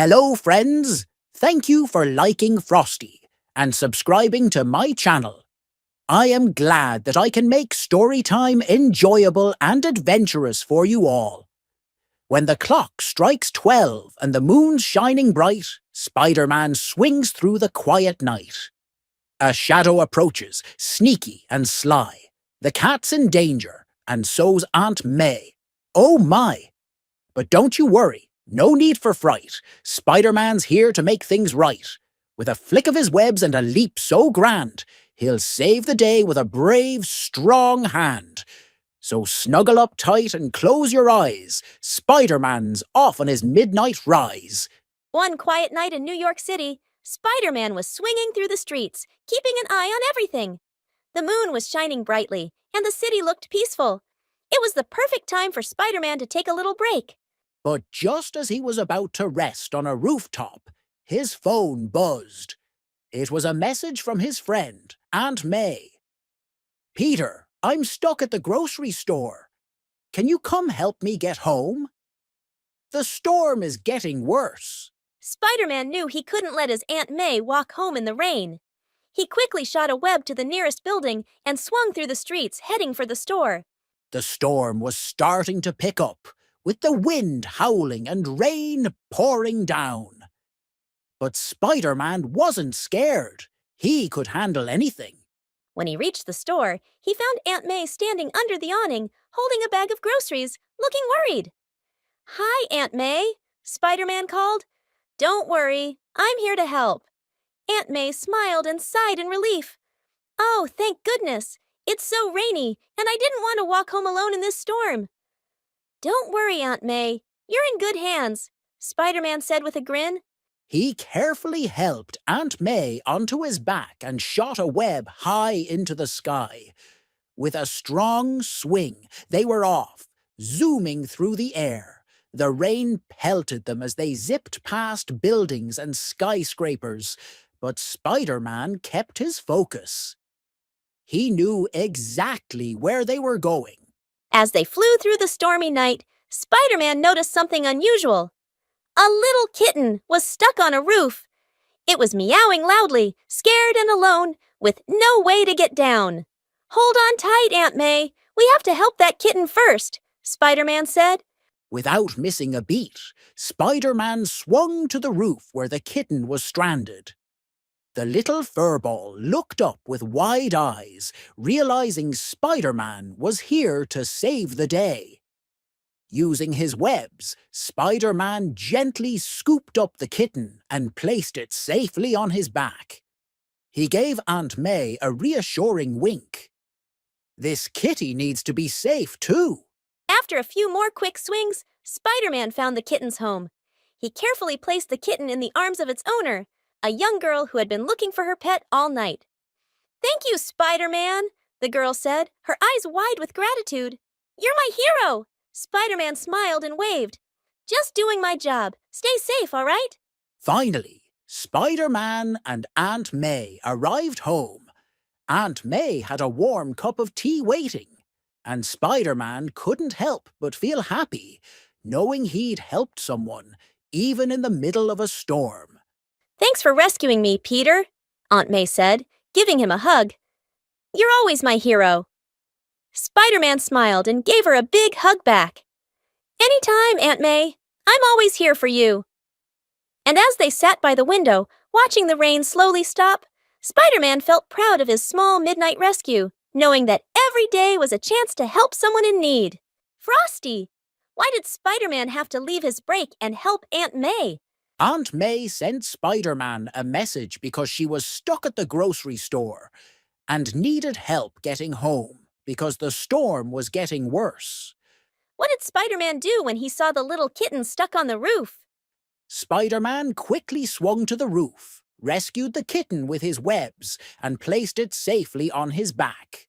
Hello, friends! Thank you for liking Frosty and subscribing to my channel. I am glad that I can make Storytime enjoyable and adventurous for you all. When the clock strikes 12 and the moon's shining bright, Spider-Man swings through the quiet night. A shadow approaches, sneaky and sly. The cat's in danger, and so's Aunt May. Oh my! But don't you worry, no need for fright. Spider-Man's here to make things right. With a flick of his webs and a leap so grand, he'll save the day with a brave, strong hand. So snuggle up tight and close your eyes. Spider-Man's off on his midnight rise. One quiet night in New York City, Spider-Man was swinging through the streets, keeping an eye on everything. The moon was shining brightly, and the city looked peaceful. It was the perfect time for Spider-Man to take a little break. But just as he was about to rest on a rooftop, his phone buzzed. It was a message from his friend, Aunt May. "Peter, I'm stuck at the grocery store. Can you come help me get home? The storm is getting worse." Spider-Man knew he couldn't let his Aunt May walk home in the rain. He quickly shot a web to the nearest building and swung through the streets, heading for the store. The storm was starting to pick up, with the wind howling and rain pouring down. But Spider-Man wasn't scared. He could handle anything. When he reached the store, he found Aunt May standing under the awning, holding a bag of groceries, looking worried. "Hi, Aunt May," Spider-Man called. "Don't worry, I'm here to help." Aunt May smiled and sighed in relief. "Oh, thank goodness. It's so rainy, and I didn't want to walk home alone in this storm." "Don't worry, Aunt May. You're in good hands," Spider-Man said with a grin. He carefully helped Aunt May onto his back and shot a web high into the sky. With a strong swing, they were off, zooming through the air. The rain pelted them as they zipped past buildings and skyscrapers, but Spider-Man kept his focus. He knew exactly where they were going. As they flew through the stormy night, Spider-Man noticed something unusual. A little kitten was stuck on a roof. It was meowing loudly, scared and alone, with no way to get down. "Hold on tight, Aunt May. We have to help that kitten first," Spider-Man said. Without missing a beat, Spider-Man swung to the roof where the kitten was stranded. The little furball looked up with wide eyes, realizing Spider-Man was here to save the day. Using his webs, Spider-Man gently scooped up the kitten and placed it safely on his back. He gave Aunt May a reassuring wink. "This kitty needs to be safe too." After a few more quick swings, Spider-Man found the kitten's home. He carefully placed the kitten in the arms of its owner, a young girl who had been looking for her pet all night. "Thank you, Spider-Man," the girl said, her eyes wide with gratitude. "You're my hero!" Spider-Man smiled and waved. "Just doing my job. Stay safe, all right?" Finally, Spider-Man and Aunt May arrived home. Aunt May had a warm cup of tea waiting, and Spider-Man couldn't help but feel happy, knowing he'd helped someone, even in the middle of a storm. "Thanks for rescuing me, Peter," Aunt May said, giving him a hug. "You're always my hero." Spider-Man smiled and gave her a big hug back. "Anytime, Aunt May. I'm always here for you." And as they sat by the window, watching the rain slowly stop, Spider-Man felt proud of his small midnight rescue, knowing that every day was a chance to help someone in need. Frosty! Why did Spider-Man have to leave his break and help Aunt May? Aunt May sent Spider-Man a message because she was stuck at the grocery store and needed help getting home because the storm was getting worse. What did Spider-Man do when he saw the little kitten stuck on the roof? Spider-Man quickly swung to the roof, rescued the kitten with his webs, and placed it safely on his back.